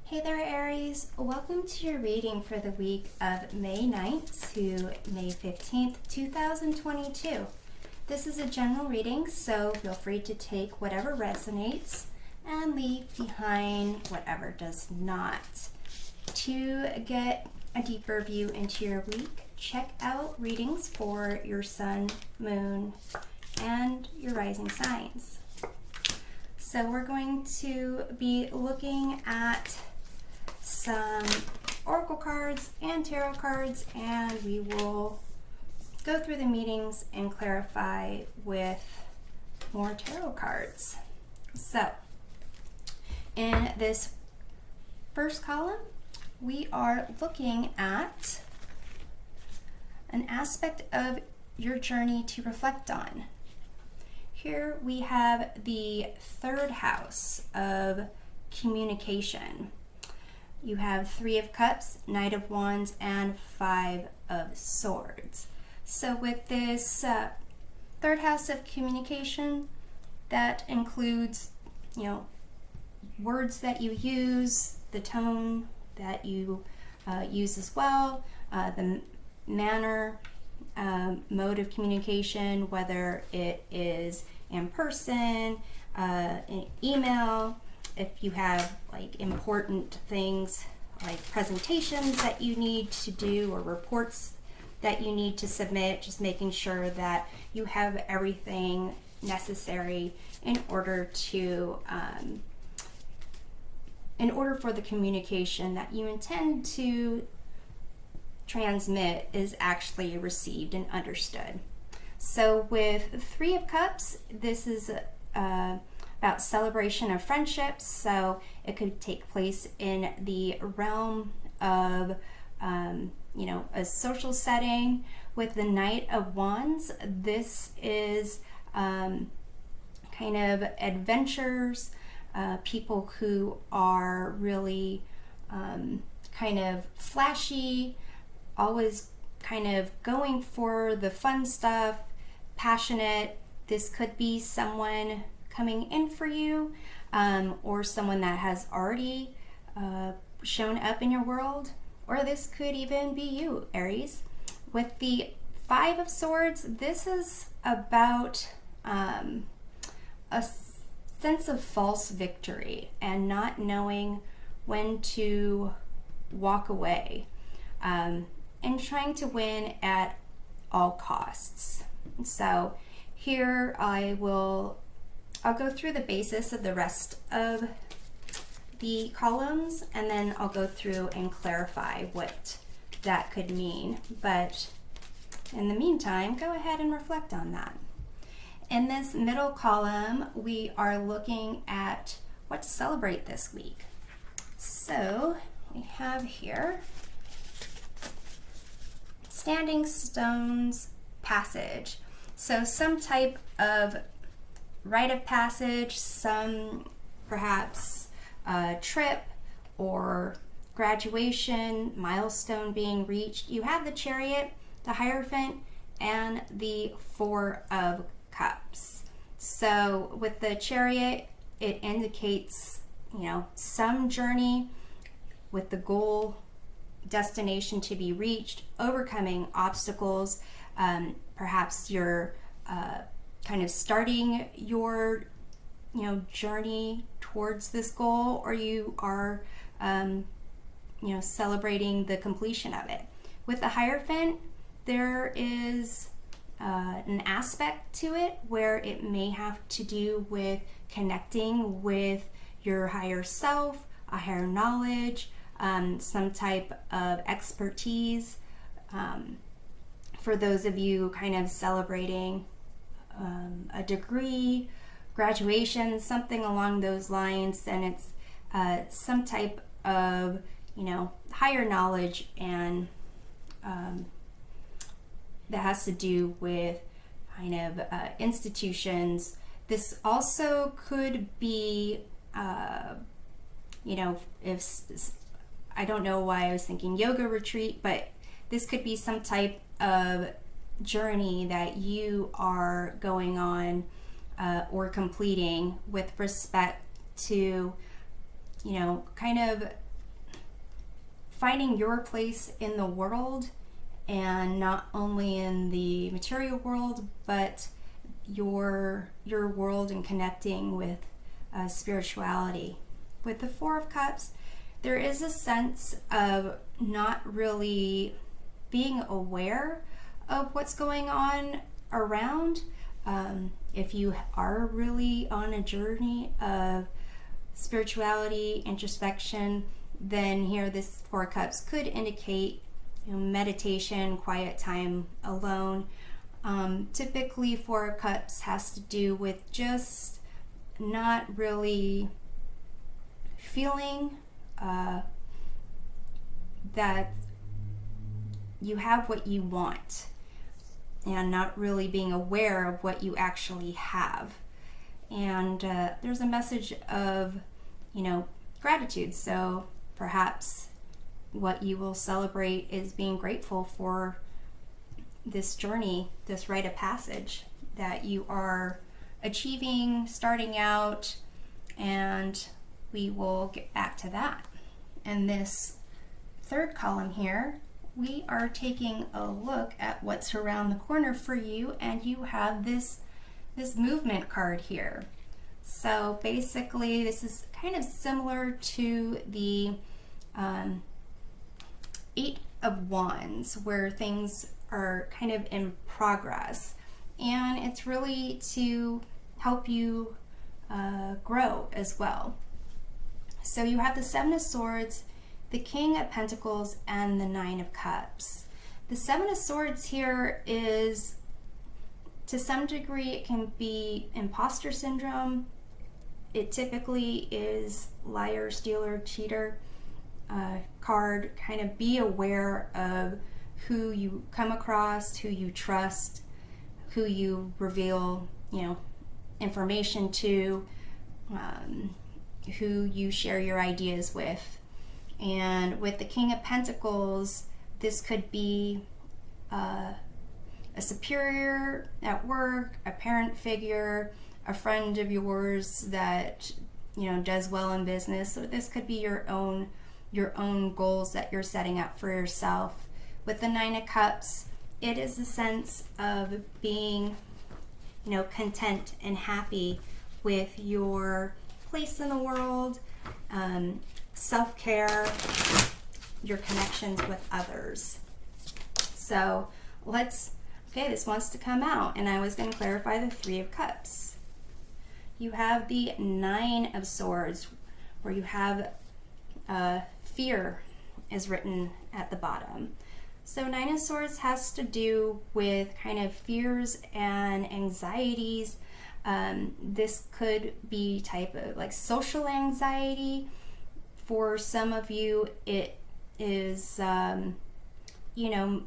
Hey there, Aries. Welcome to your reading for the week of May 9th to May 15th, 2022. This is a general reading, so feel free to take whatever resonates and leave behind whatever does not. To get a deeper view into your week, check out readings for your sun, moon, and your rising signs. So we're going to be looking at some oracle cards and tarot cards, and we will go through the meanings and clarify with more tarot cards. So in this first column, we are looking at an aspect of your journey to reflect on. Here we have the third house of communication. You have Three of Cups, Knight of Wands, and Five of Swords. So with this third house of communication, that includes, words that you use, the tone that you use as well, the manner, mode of communication, whether it is in person, in email, if you have like important things like presentations that you need to do or reports that you need to submit, just making sure that you have everything necessary in order for the communication that you intend to transmit is actually received and understood. So with Three of Cups, this is about celebration of friendships, so it could take place in the realm of a social setting. With the Knight of Wands, this is kind of adventures, people who are really kind of flashy, always kind of going for the fun stuff, passionate. This could be someone coming in for you, or someone that has already shown up in your world, or this could even be you, Aries. With the Five of Swords, this is about a sense of false victory and not knowing when to walk away, and trying to win at all costs. So here I'll go through the basis of the rest of the columns, and then I'll go through and clarify what that could mean. But in the meantime, go ahead and reflect on that. In this middle column, we are looking at what to celebrate this week. So we have here Standing Stones Passage. So some type of rite of passage, some perhaps trip or graduation, milestone being reached. You have the Chariot, the Hierophant, and the Four of Cups. So with the Chariot, it indicates, some journey with the goal, destination to be reached, overcoming obstacles. Perhaps you're kind of starting your journey towards this goal, or you are celebrating the completion of it. With the Hierophant, there is an aspect to it where it may have to do with connecting with your higher self, a higher knowledge, some type of expertise. For those of you kind of celebrating a degree, graduation, something along those lines, and it's some type of higher knowledge, and that has to do with kind of institutions. This also could be if I don't know why I was thinking yoga retreat, but this could be some type of journey that you are going on or completing with respect to, kind of finding your place in the world, and not only in the material world, but your world, and connecting with spirituality. With the Four of Cups, there is a sense of not really being aware of what's going on around. If you are really on a journey of spirituality, introspection, then here this Four of Cups could indicate, meditation, quiet time alone. Typically, Four of Cups has to do with just not really feeling that you have what you want, and not really being aware of what you actually have. And there's a message of, gratitude. So perhaps what you will celebrate is being grateful for this journey, this rite of passage that you are achieving, starting out, and we will get back to that. And this third column here, we are taking a look at what's around the corner for you, and you have this movement card here. So basically, this is kind of similar to the Eight of Wands, where things are kind of in progress, and it's really to help you grow as well. So you have the Seven of Swords, the King of Pentacles, and the Nine of Cups. The Seven of Swords here is, to some degree, it can be imposter syndrome. It typically is liar, stealer, cheater card. Kind of be aware of who you come across, who you trust, who you reveal, information to, who you share your ideas with. And with the King of Pentacles, this could be a superior at work, a parent figure, a friend of yours that does well in business. So this could be your own goals that you're setting up for yourself. With the Nine of Cups, it is a sense of being content and happy with your place in the world, self-care, your connections with others. So this wants to come out, and I was going to clarify the Three of Cups. You have the Nine of Swords, where you have fear is written at the bottom. So Nine of Swords has to do with kind of fears and anxieties. This could be type of like social anxiety. For some of you, it is,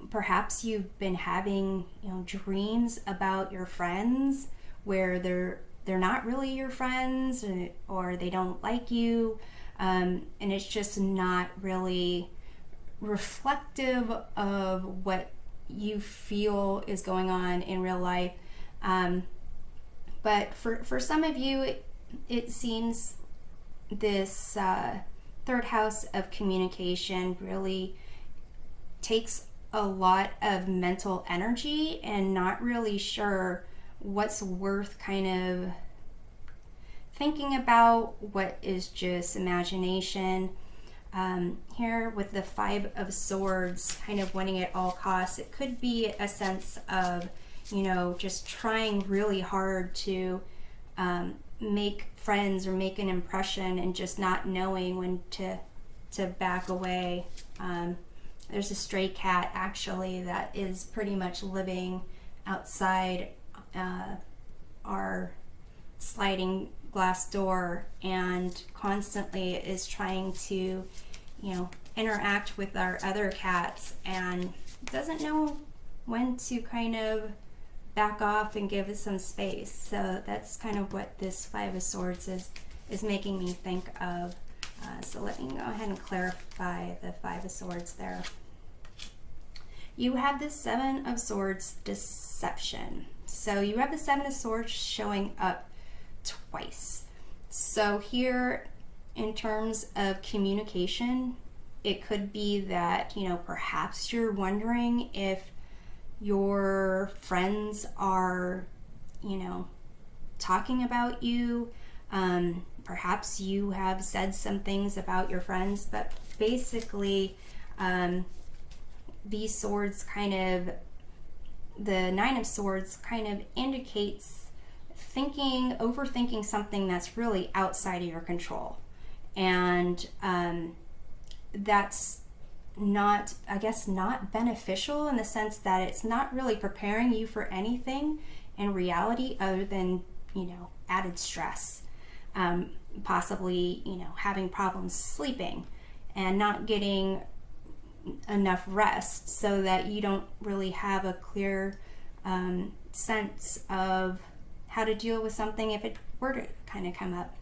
perhaps you've been having, dreams about your friends where they're not really your friends, or they don't like you, and it's just not really reflective of what you feel is going on in real life. But for some of you, it seems this third house of communication really takes a lot of mental energy, and not really sure what's worth kind of thinking about, what is just imagination. Here with the Five of Swords, kind of winning at all costs, it could be a sense of, just trying really hard to make friends or make an impression, and just not knowing when to back away. There's a stray cat actually that is pretty much living outside our sliding glass door, and constantly is trying to interact with our other cats, and doesn't know when to kind of back off and give it some space. So that's kind of what this Five of Swords is making me think of. So let me go ahead and clarify the Five of Swords there. You have the Seven of Swords, deception. So you have the Seven of Swords showing up twice. So here, in terms of communication, it could be that, perhaps you're wondering if your friends are, talking about you. Perhaps you have said some things about your friends, but basically, these swords the Nine of Swords kind of indicates overthinking something that's really outside of your control. And that's not beneficial, in the sense that it's not really preparing you for anything in reality other than, added stress. Possibly, having problems sleeping and not getting enough rest, so that you don't really have a clear sense of how to deal with something if it were to kind of come up.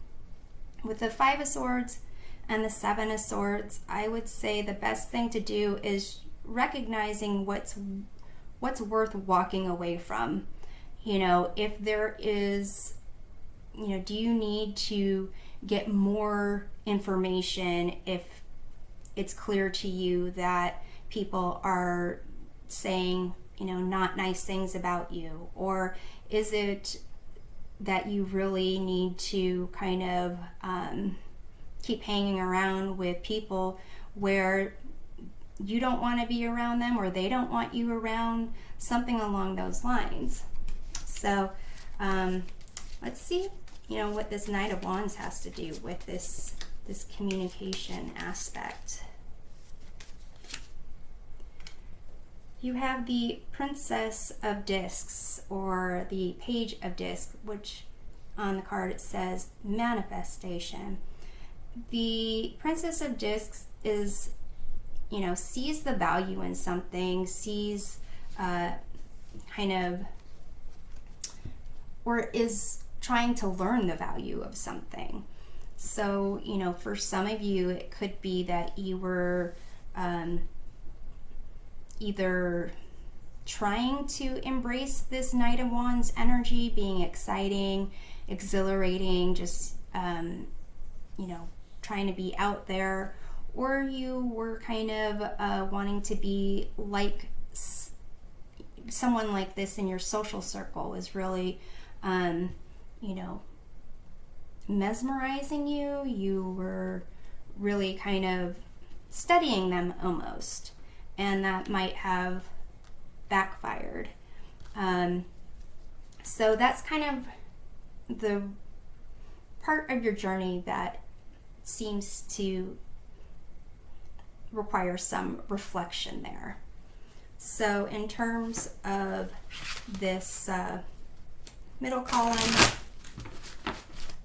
With the Five of Swords and the Seven of Swords, I would say the best thing to do is recognizing what's worth walking away from. If there is, do you need to get more information if it's clear to you that people are saying, not nice things about you? Or is it that you really need to kind of keep hanging around with people where you don't want to be around them, or they don't want you around, something along those lines? So let's see, what this Knight of Wands has to do with this communication aspect. You have the Princess of Discs, or the Page of Discs, which on the card it says manifestation. The Princess of Discs is, sees the value in something, sees or is trying to learn the value of something. So, for some of you, it could be that you were either trying to embrace this Knight of Wands energy, being exciting, exhilarating, just, trying to be out there, or you were kind of wanting to be like someone like this in your social circle is really, mesmerizing you. You were really kind of studying them almost, and that might have backfired. So that's kind of the part of your journey that seems to require some reflection there. So in terms of this middle column,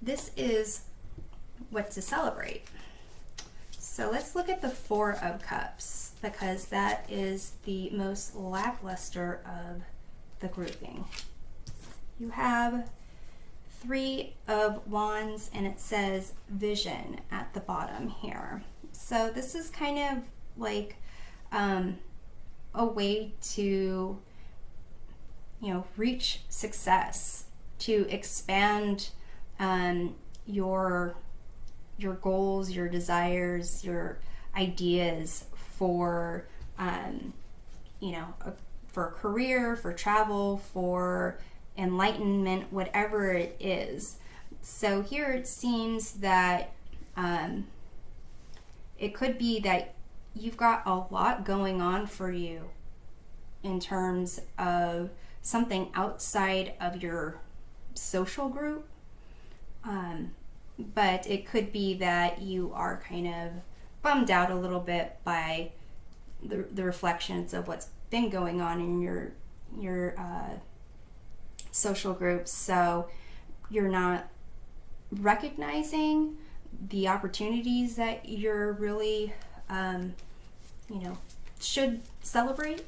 this is what to celebrate. So let's look at the Four of Cups, because that is the most lackluster of the grouping. You have Three of Wands, and it says vision at the bottom here. So this is kind of like a way to, reach success, to expand your goals, your desires, your ideas for, for a career, for travel, for enlightenment, whatever it is. So here it seems that it could be that you've got a lot going on for you in terms of something outside of your social group. But it could be that you are kind of bummed out a little bit by the reflections of what's been going on in your social groups. So you're not recognizing the opportunities that you're really, should celebrate.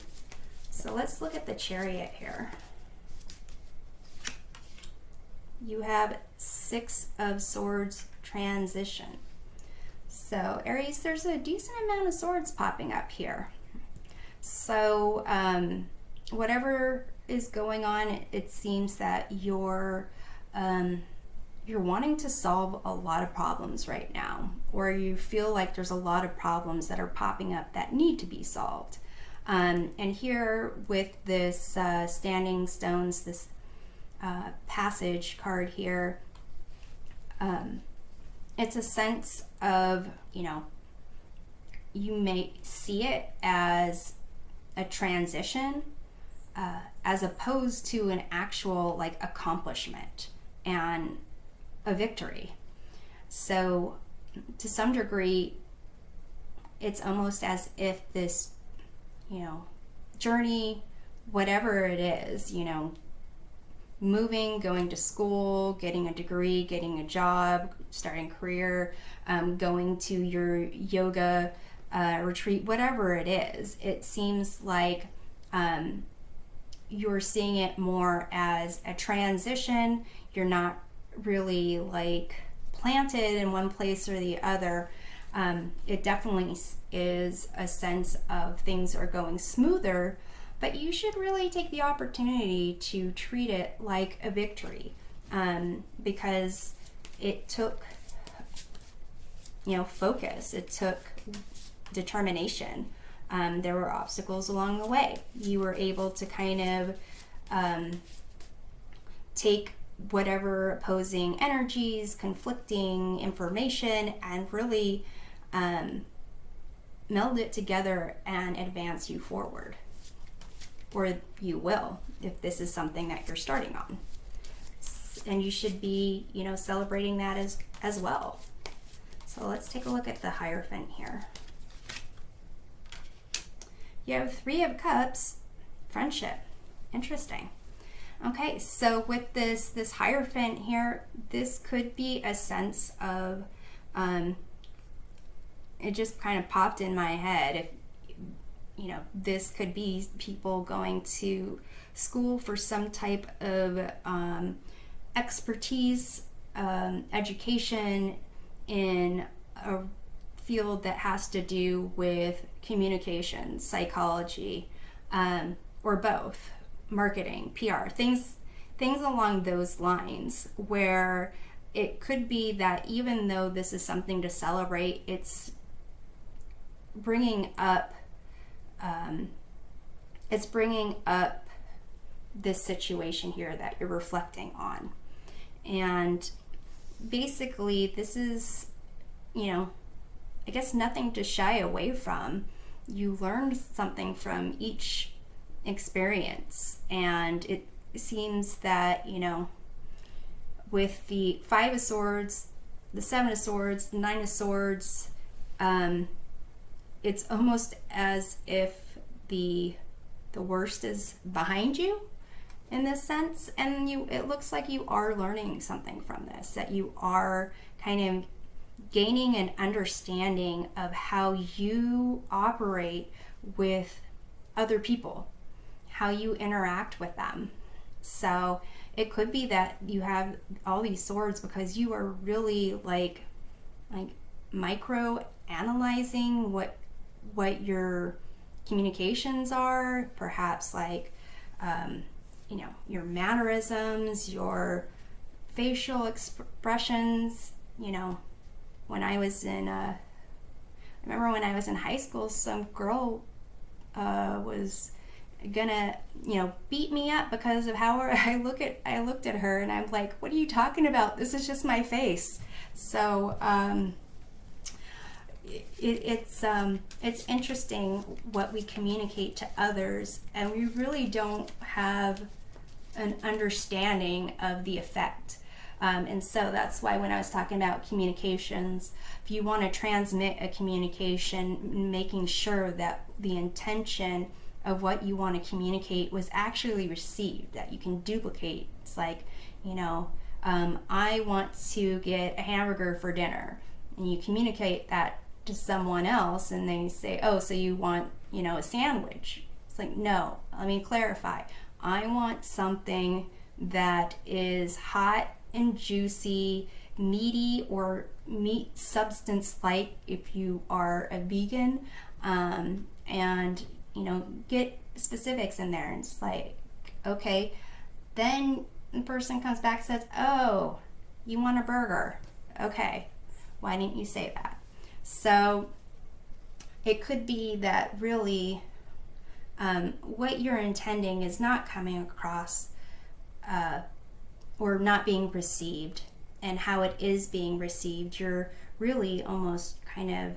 So let's look at the Chariot here. You have Six of Swords transition. So Aries, there's a decent amount of swords popping up here. So whatever is going on, it seems that you're you're wanting to solve a lot of problems right now, or you feel like there's a lot of problems that are popping up that need to be solved. And here with this Standing Stones, this passage card here, it's a sense of, you may see it as a transition as opposed to an actual like accomplishment and a victory. So to some degree, it's almost as if this, journey, whatever it is, moving, going to school, getting a degree, getting a job, starting a career, going to your yoga retreat, whatever it is, it seems like you're seeing it more as a transition. You're not really like planted in one place or the other. It definitely is a sense of things are going smoother, but you should really take the opportunity to treat it like a victory, because it took, focus. It took determination. There were obstacles along the way. You were able to kind of take whatever opposing energies, conflicting information, and really meld it together and advance you forward. Or you will, if this is something that you're starting on. And you should be, celebrating that as well. So let's take a look at the Hierophant here. You have Three of Cups, friendship. Interesting. Okay, so with this Hierophant here, this could be a sense of, it just kind of popped in my head. If, this could be people going to school for some type of expertise, education in a field that has to do with communication, psychology, or both, marketing, PR, things along those lines, where it could be that even though this is something to celebrate, it's bringing up this situation here that you're reflecting on. And basically this is, I guess nothing to shy away from. You learned something from each experience, and it seems that, with the Five of Swords, the Seven of Swords, the Nine of Swords, it's almost as if the worst is behind you in this sense, and it looks like you are learning something from this, that you are kind of gaining an understanding of how you operate with other people, how you interact with them. So it could be that you have all these swords because you are really like micro analyzing what your communications are, perhaps like your mannerisms, your facial expressions. When I was in I remember when I was in high school, some girl was gonna beat me up because of how I looked at her, and I'm like, what are you talking about? This is just my face. So it's interesting what we communicate to others, and we really don't have an understanding of the effect. And so that's why when I was talking about communications, if you want to transmit a communication, making sure that the intention of what you want to communicate was actually received, that you can duplicate. It's like, I want to get a hamburger for dinner, and you communicate that to someone else, and they say, oh, so you want, a sandwich. It's like, no, let me clarify. I want something that is hot and juicy, meaty, or meat substance like if you are a vegan, and get specifics in there. And it's like, okay, then the person comes back and says, oh, You want a burger. Okay, why didn't you say that? So it could be that really what you're intending is not coming across or not being received, and how it is being received. You're really almost kind of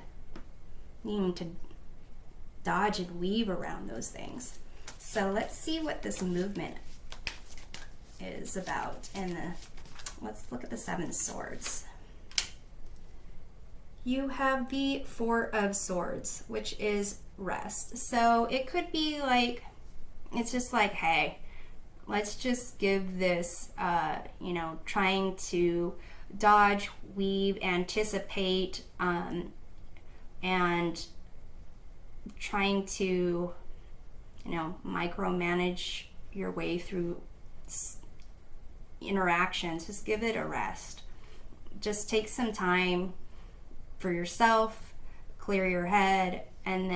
needing to dodge and weave around those things. So let's see what this movement is about. And let's look at the 7 swords. You have the 4 of swords, which is rest. So it could be like, it's just like, hey, let's just give this, trying to dodge, weave, anticipate, and trying to, micromanage your way through interactions. Just give it a rest. Just take some time for yourself, clear your head, and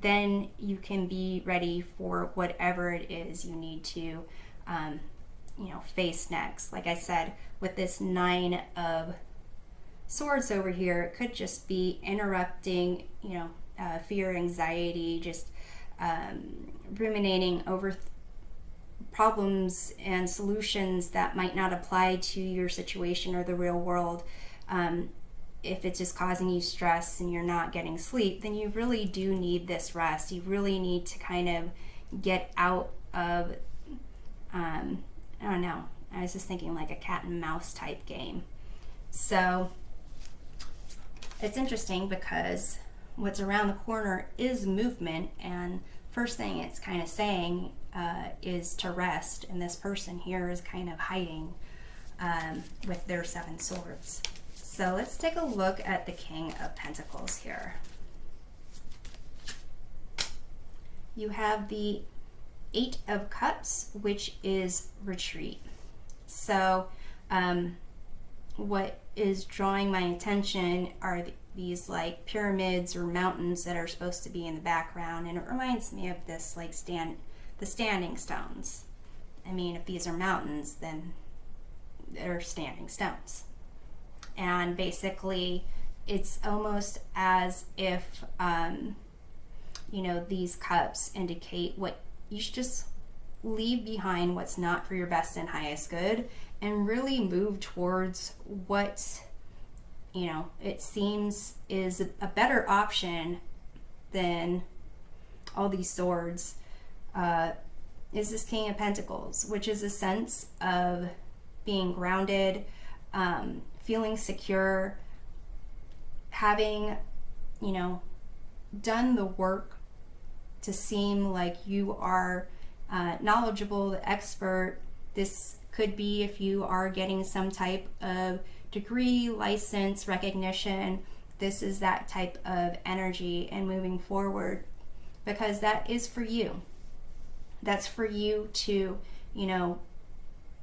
then you can be ready for whatever it is you need to face next. Like I said, with this 9 of swords over here, it could just be interrupting, fear, anxiety, just ruminating over problems and solutions that might not apply to your situation or the real world. If it's just causing you stress and you're not getting sleep, then you really do need this rest. You really need to kind of get out of, I don't know, I was just thinking like a cat and mouse type game. So it's interesting because what's around the corner is movement, and first thing it's kind of saying is to rest, and this person here is kind of hiding with their 7 swords. So let's take a look at the King of Pentacles here. You have the 8 of Cups, which is retreat. So what is drawing my attention are these like pyramids or mountains that are supposed to be in the background, and it reminds me of this like the standing stones. I mean, if these are mountains, then they're standing stones. And basically it's almost as if these cups indicate what you should just leave behind, what's not for your best and highest good, and really move towards what it seems is a better option than all these swords. Is this King of Pentacles, which is a sense of being grounded, feeling secure, having done the work to seem like you are knowledgeable, the expert. This could be if you are getting some type of degree, license, recognition. This is that type of energy and moving forward, because that is for you. That's for you to,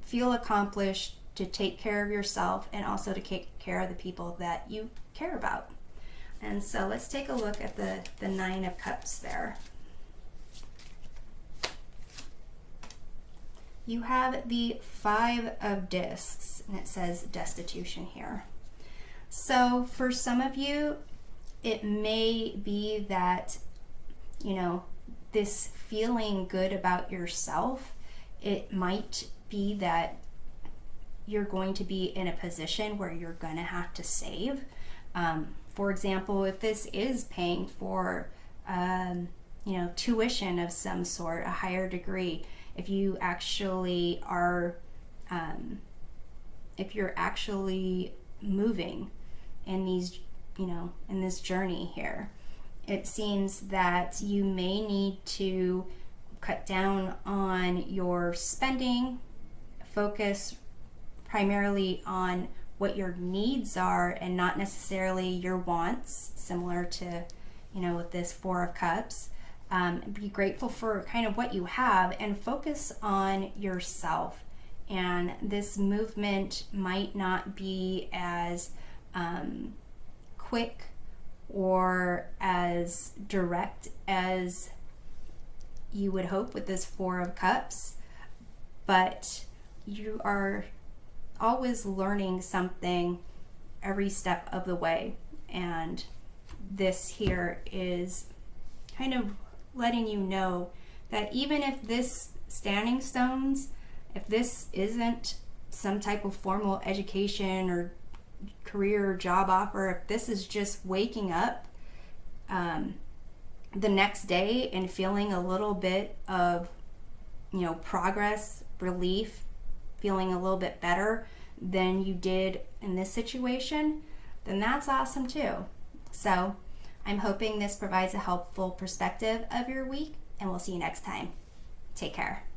feel accomplished, to take care of yourself, and also to take care of the people that you care about. And so let's take a look at the 9 of Cups there. You have the 5 of Discs, and it says destitution here. So for some of you, it may be that, this feeling good about yourself, it might be that you're going to be in a position where you're going to have to save. For example, if this is paying for, tuition of some sort, a higher degree, if you actually are, if you're actually moving in these, in this journey here, it seems that you may need to cut down on your spending, focus primarily on what your needs are and not necessarily your wants, similar to, with this 4 of Cups. Be grateful for kind of what you have and focus on yourself. And this movement might not be as quick or as direct as you would hope with this 4 of Cups, but you are always learning something every step of the way. And this here is kind of letting you know that even if this standing stones, if this isn't some type of formal education or career or job offer, if this is just waking up the next day and feeling a little bit of, progress, relief, feeling a little bit better than you did in this situation, then that's awesome too. So I'm hoping this provides a helpful perspective of your week, and we'll see you next time. Take care.